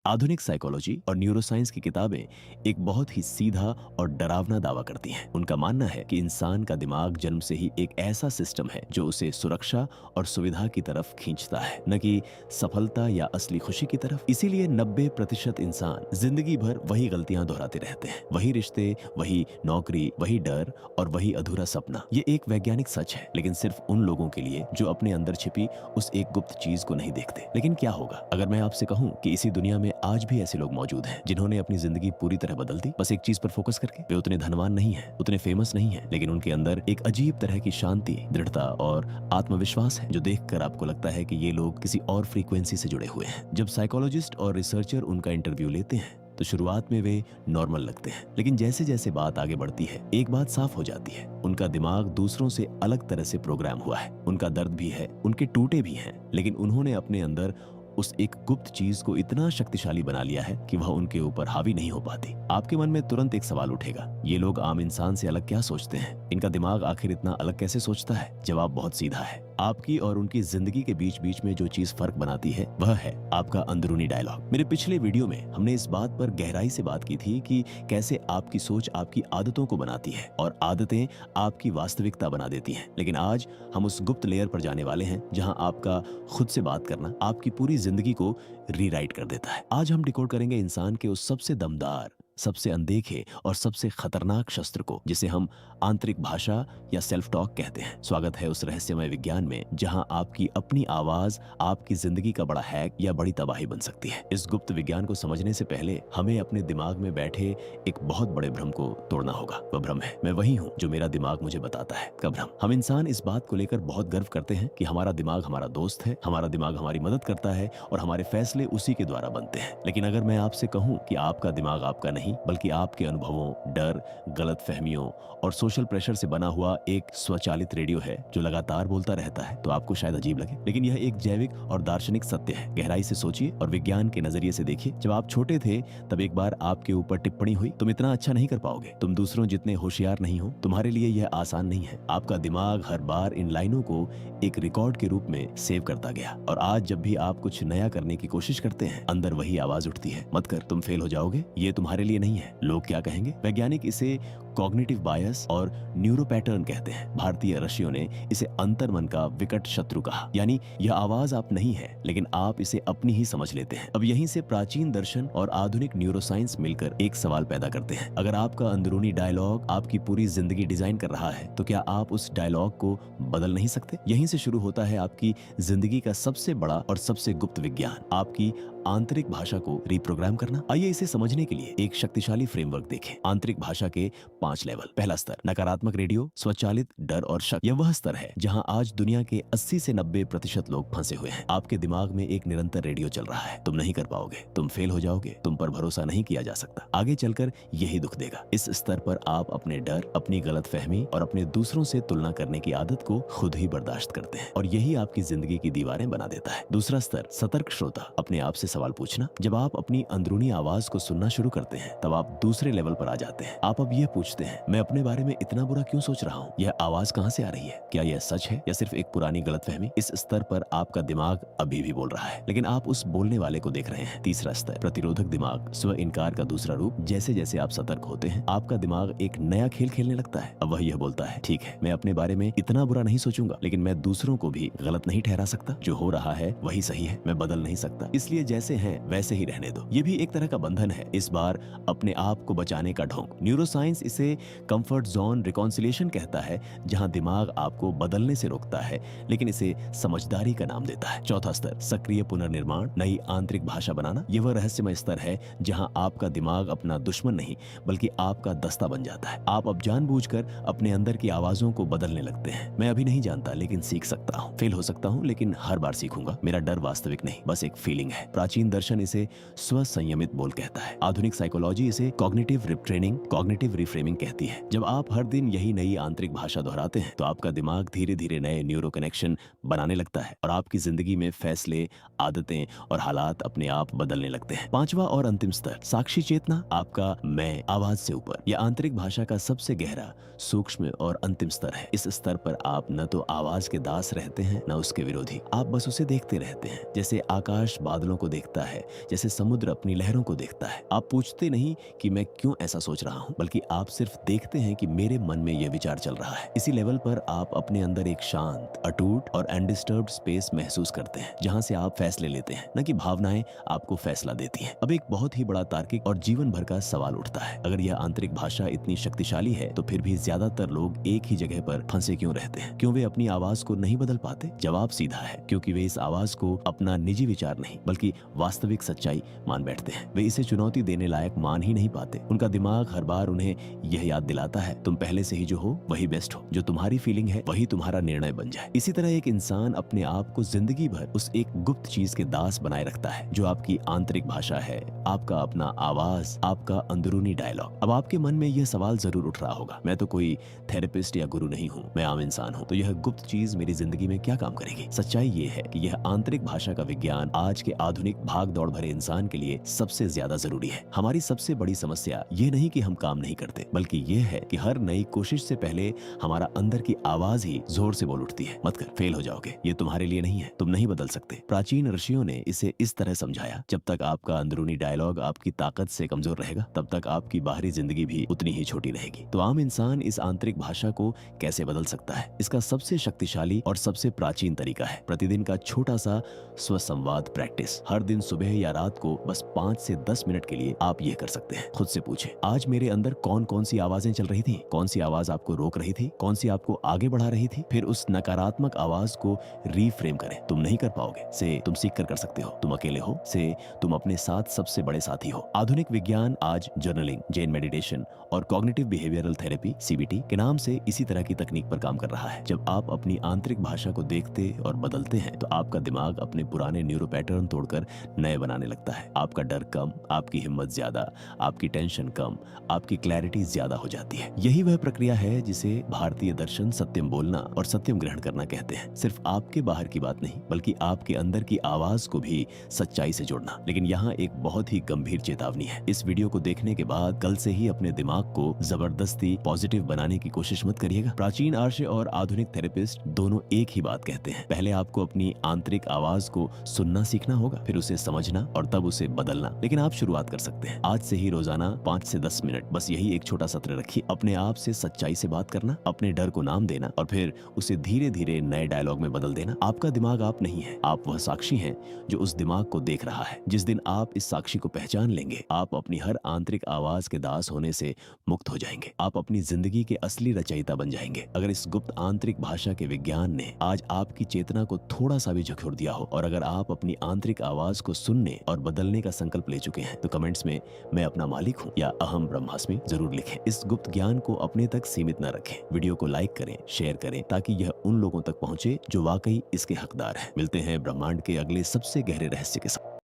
आधुनिक साइकोलॉजी और न्यूरोसाइंस की किताबें एक बहुत ही सीधा और डरावना दावा करती हैं। उनका मानना है कि इंसान का दिमाग जन्म से ही एक ऐसा सिस्टम है जो उसे सुरक्षा और सुविधा की तरफ खींचता है, न कि सफलता या असली खुशी की तरफ। इसीलिए 90% इंसान जिंदगी भर वही गलतियां दोहराते रहते हैं, वही रिश्ते, वही नौकरी, वही डर और वही अधूरा सपना। ये एक वैज्ञानिक सच है, लेकिन सिर्फ उन लोगों के लिए जो अपने अंदर छिपी उस एक गुप्त चीज को नहीं देखते। लेकिन क्या होगा अगर मैं आपसे कहूं कि इसी दुनिया में आज भी ऐसे लोग मौजूद हैं जिन्होंने अपनी जिंदगी पूरी तरह बदल दी, बस एक चीज पर फोकस करके। वे उतने धनवान नहीं हैं, उतने फेमस नहीं हैं, लेकिन उनके अंदर एक अजीब तरह की शांति, दृढ़ता और आत्मविश्वास है जो देखकर आपको लगता है कि ये लोग किसी और फ्रीक्वेंसी से जुड़े हुए हैं। जब साइकोलॉजिस्ट और रिसर्चर उनका इंटरव्यू लेते हैं तो शुरुआत में वे नॉर्मल लगते हैं, लेकिन जैसे जैसे बात आगे बढ़ती है एक बात साफ हो जाती है, उनका दिमाग दूसरों से अलग तरह से प्रोग्राम हुआ है। उनका दर्द भी है, उनके टूटे भी हैं, लेकिन उन्होंने अपने अंदर उस एक गुप्त चीज को इतना शक्तिशाली बना लिया है कि वह उनके ऊपर हावी नहीं हो पाती। आपके मन में तुरंत एक सवाल उठेगा, ये लोग आम इंसान से अलग क्या सोचते हैं? इनका दिमाग आखिर इतना अलग कैसे सोचता है? जवाब बहुत सीधा है। आपकी और उनकी जिंदगी के बीच बीच में जो चीज फर्क बनाती है वह है आपका अंदरूनी डायलॉग। मेरे पिछले वीडियो में हमने इस बात पर गहराई से बात की थी कि कैसे आपकी सोच आपकी आदतों को बनाती है और आदतें आपकी वास्तविकता बना देती हैं। लेकिन आज हम उस गुप्त लेयर पर जाने वाले हैं जहां आपका खुद से बात करना आपकी पूरी जिंदगी को रीराइट कर देता है। आज हम डिकोड करेंगे इंसान के उस सबसे दमदार, सबसे अनदेखे और सबसे खतरनाक शस्त्र को, जिसे हम आंतरिक भाषा या सेल्फ टॉक कहते हैं। स्वागत है उस रहस्यमय विज्ञान में जहां आपकी अपनी आवाज आपकी जिंदगी का बड़ा हैक या बड़ी तबाही बन सकती है। इस गुप्त विज्ञान को समझने से पहले हमें अपने दिमाग में बैठे एक बहुत बड़े भ्रम को तोड़ना होगा। वह भ्रम है, मैं वही हूँ जो मेरा दिमाग मुझे बताता है, का भ्रम। हम इंसान इस बात को लेकर बहुत गर्व करते हैं कि हमारा दिमाग हमारा दोस्त है, हमारा दिमाग हमारी मदद करता है और हमारे फैसले उसी के द्वारा बनते हैं। लेकिन अगर मैं आपसे कहूँ कि आपका दिमाग आपका नहीं बल्कि आपके अनुभवों, डर, गलतफहमियों और सोशल प्रेशर से बना हुआ एक स्वचालित रेडियो है जो लगातार बोलता रहता है, तो आपको शायद अजीब लगे, लेकिन यह एक जैविक और दार्शनिक सत्य है। गहराई से सोचिए और विज्ञान के नजरिए से देखिए। जब आप छोटे थे तब एक बार आपके ऊपर टिप्पणी हुई, तुम इतना अच्छा नहीं कर पाओगे, तुम दूसरों जितने होशियार नहीं हो, तुम्हारे लिए यह आसान नहीं है। आपका दिमाग हर बार इन लाइनों को एक रिकॉर्ड के रूप में सेव करता गया और आज जब भी आप कुछ नया करने की कोशिश करते हैं अंदर वही आवाज उठती है, मत कर, तुम फेल हो जाओगे, ये तुम्हारे लिए नहीं है, लोग क्या कहेंगे। वैज्ञानिक इसे कॉग्निटिव बायस और न्यूरो पैटर्न कहते हैं। भारतीय ऋषियों ने इसे अंतर्मन का विकट शत्रु कहा, यानी यह आवाज आप नहीं है लेकिन आप इसे अपनी ही समझ लेते हैं। अब यहीं से प्राचीन दर्शन और आधुनिक न्यूरोसाइंस मिलकर एक सवाल पैदा करते हैं, अगर आपका अंदरूनी डायलॉग आपकी पूरी जिंदगी डिजाइन कर रहा है तो क्या आप उस डायलॉग को बदल नहीं सकते? यहीं से शुरू होता है आपकी जिंदगी का सबसे बड़ा और सबसे गुप्त विज्ञान, आपकी आंतरिक भाषा को रिप्रोग्राम करना। आइए इसे समझने के लिए एक शक्तिशाली फ्रेमवर्क देखें। आंतरिक भाषा के 5 लेवल। पहला स्तर, नकारात्मक रेडियो, स्वचालित डर और शक। यह वह स्तर है जहां आज दुनिया के 80 से 90% लोग फंसे हुए हैं। आपके दिमाग में एक निरंतर रेडियो चल रहा है, तुम नहीं कर पाओगे, तुम फेल हो जाओगे, तुम पर भरोसा नहीं किया जा सकता, आगे चलकर यही दुख देगा। इस स्तर पर आप अपने डर, अपनी गलतफहमी और अपने दूसरों से तुलना करने की आदत को खुद ही बर्दाश्त करते हैं और यही आपकी जिंदगी की दीवारें बना देता है। दूसरा स्तर, सतर्क श्रोता, अपने आप से सवाल पूछना। जब आप अपनी अंदरूनी आवाज को सुनना शुरू करते हैं तब आप दूसरे लेवल पर आ जाते हैं। आप अब यह पूछते हैं, मैं अपने बारे में इतना बुरा क्यों सोच रहा हूँ? यह आवाज कहाँ से आ रही है? क्या यह सच है या सिर्फ एक पुरानी गलतफहमी? इस स्तर पर आपका दिमाग अभी भी बोल रहा है, लेकिन आप उस बोलने वाले को देख रहे हैं। तीसरा स्तर, प्रतिरोधक दिमाग, स्व इनकार का दूसरा रूप। जैसे जैसे आप सतर्क होते हैं आपका दिमाग एक नया खेल खेलने लगता है। अब वह यह बोलता है, ठीक है, मैं अपने बारे में इतना बुरा नहीं सोचूंगा, लेकिन मैं दूसरों को भी गलत नहीं ठहरा सकता। जो हो रहा है वही सही है, मैं बदल नहीं सकता, इसलिए जैसे हैं वैसे ही रहने दो। ये भी एक तरह का बंधन है, इस बार अपने आप को बचाने का ढोंग। न्यूरोसाइंस इसे कंफर्ट जोन रिकॉन्सिलिएशन कहता है, जहां दिमाग आपको बदलने से रोकता है लेकिन इसे समझदारी का नाम देता है। चौथा स्तर, सक्रिय पुनर्निर्माण, नई आंतरिक भाषा बनाना। यह वह रहस्यमय स्तर है जहां आपका दिमाग अपना दुश्मन नहीं बल्कि आपका दस्ता बन जाता है। आप अब जानबूझकर अपने अंदर की आवाजों को बदलने लगते हैं। मैं अभी नहीं जानता लेकिन सीख सकता हूँ, फेल हो सकता हूँ लेकिन हर बार सीखूंगा, मेरा डर वास्तविक नहीं बस एक फीलिंग है। प्राचीन दर्शन इसे स्व संयमित बोल कहता है, आधुनिक साइकोलॉजी इसे कॉग्निटिव रिट्रेनिंग, कॉग्निटिव रिफ्रेमिंग कहती है। जब आप हर दिन यही नई आंतरिक भाषा दोहराते हैं तो आपका दिमाग धीरे धीरे नए न्यूरो कनेक्शन बनाने लगता है और आपकी जिंदगी में फैसले, आदतें और हालात अपने आप बदलने लगते हैं। पांचवा और अंतिम स्तर, साक्षी चेतना, आपका मैं आवाज से ऊपर। यह आंतरिक भाषा का सबसे गहरा, सूक्ष्म और अंतिम स्तर है। इस स्तर पर आप न तो आवाज के दास रहते हैं न उसके विरोधी, आप बस उसे देखते रहते हैं, जैसे आकाश बादलों को देखता है जैसे समुद्र अपनी लहरों को देखता है। आप पूछते नहीं कि मैं क्यों ऐसा सोच रहा हूँ, बल्कि आप सिर्फ देखते हैं कि मेरे मन में यह विचार चल रहा है। इसी लेवल पर आप अपने अंदर एक शांत, अटूट और अनडिस्टर्ब्ड स्पेस महसूस करते हैं, जहां से आप फैसले लेते हैं, न कि भावनाएं आपको फैसला देती हैं। अब एक बहुत ही बड़ा तार्किक और जीवन भर का सवाल उठता है, अगर यह आंतरिक भाषा इतनी शक्तिशाली है तो फिर भी ज्यादातर लोग एक ही जगह पर फंसे क्यों रहते हैं? क्यों वे अपनी आवाज को नहीं बदल पाते? जवाब सीधा है, क्योंकि वे इस आवाज को अपना निजी विचार नहीं बल्कि वास्तविक सच्चाई मान बैठते हैं। वे इसे चुनौती देने लायक मान ही नहीं पाते। उनका दिमाग हर बार उन्हें यह याद दिलाता है, तुम पहले से ही जो हो वही बेस्ट हो, जो तुम्हारी फीलिंग है वही तुम्हारा निर्णय बन जाए। इसी तरह एक इंसान अपने आप को जिंदगी भर उस एक गुप्त चीज के दास बनाए रखता है, जो आपकी आंतरिक भाषा है, आपका अपना आवाज, आपका अंदरूनी डायलॉग। अब आपके मन में यह सवाल जरूर उठ रहा होगा, मैं तो कोई थेरेपिस्ट या गुरु नहीं हूँ, मैं आम इंसान हूँ, तो यह गुप्त चीज मेरी जिंदगी में क्या काम करेगी? सच्चाई ये है कि यह आंतरिक भाषा का विज्ञान आज के आधुनिक भाग दौड़ भरे इंसान के लिए सबसे ज्यादा जरूरी है। हमारी सबसे बड़ी समस्या ये नहीं कि हम काम नहीं करते, बल्कि ये है कि हर नई कोशिश से पहले हमारा अंदर की आवाज ही जोर से बोल उठती है, मत कर, फेल हो जाओगे, ये तुम्हारे लिए नहीं है, तुम नहीं बदल सकते। प्राचीन ऋषियों ने इसे इस तरह समझाया, जब तक आपका अंदरूनी डायलॉग आपकी ताकत से कमजोर रहेगा, तब तक आपकी बाहरी जिंदगी भी उतनी ही छोटी रहेगी। तो आम इंसान इस आंतरिक भाषा को कैसे बदल सकता है? इसका सबसे शक्तिशाली और सबसे प्राचीन तरीका है प्रतिदिन का छोटा सा स्वसंवाद प्रैक्टिस। हर दिन सुबह या रात को बस 5 से 10 मिनट के लिए आप यह कर सकते हैं। खुद से पूछें, आज मेरे अंदर कौन कौन सी आवाजें चल रही थी? कौन सी आवाज आपको रोक रही थी? कौन सी आपको आगे बढ़ा रही थी? फिर उस नकारात्मक आवाज को रीफ्रेम करें। तुम नहीं कर पाओगे से तुम सीख कर सकते हो, तुम अकेले हो से तुम अपने साथ सबसे बड़े साथी हो। आधुनिक विज्ञान आज जर्नलिंग, जैन मेडिटेशन और कॉग्निटिव बिहेवियरल थेरेपी CBT के नाम से इसी तरह की तकनीक पर काम कर रहा है। जब आप अपनी आंतरिक भाषा को देखते और बदलते हैं तो आपका दिमाग अपने पुराने न्यूरो पैटर्न तोड़कर नए बनाने लगता है। आपका डर कम, आपकी हिम्मत ज्यादा, आपकी टेंशन कम, आपकी क्लैरिटी ज्यादा हो जाती है। यही वह प्रक्रिया है जिसे भारतीय दर्शन सत्यम बोलना और सत्यम ग्रहण करना कहते हैं। सिर्फ आपके बाहर की बात नहीं, बल्कि आपके अंदर की आवाज को भी सच्चाई से जोड़ना। लेकिन यहाँ एक बहुत ही गंभीर चेतावनी है। इस वीडियो को देखने के बाद कल से ही अपने दिमाग को जबरदस्ती पॉजिटिव बनाने की कोशिश मत करिएगा। प्राचीन आर्य और आधुनिक थेरेपिस्ट दोनों एक ही बात कहते हैं, पहले आपको अपनी आंतरिक आवाज को सुनना सीखना होगा, फिर उसे समझना और तब उसे बदलना। लेकिन आप शुरुआत कर सकते हैं आज से ही। रोजाना 5 से 10 मिनट, बस यही एक छोटा सत्र रखिए। अपने आप से सच्चाई से बात करना, अपने डर को नाम देना और फिर उसे धीरे धीरे नए डायलॉग में बदल देना। आपका दिमाग आप नहीं है, आप वह साक्षी हैं जो उस दिमाग को देख रहा है। जिस दिन आप इस साक्षी को पहचान लेंगे, आप अपनी हर आंतरिक आवाज के दास होने से मुक्त हो जाएंगे। आप अपनी जिंदगी के असली रचयिता बन जाएंगे। अगर इस गुप्त आंतरिक भाषा के विज्ञान ने आज आपकी चेतना को थोड़ा सा भी झकझोर दिया हो, और अगर आप अपनी आंतरिक आवाज को सुनने और बदलने का संकल्प ले चुके हैं, तो कमेंट्स में मैं अपना मालिक हूँ या अहम ब्रह्मास्मि जरूर लिखें। इस गुप्त ज्ञान को अपने तक सीमित न रखें। वीडियो को लाइक करें, शेयर करें, ताकि यह उन लोगों तक पहुंचे जो वाकई इसके हकदार हैं। मिलते हैं ब्रह्मांड के अगले सबसे गहरे रहस्य के साथ।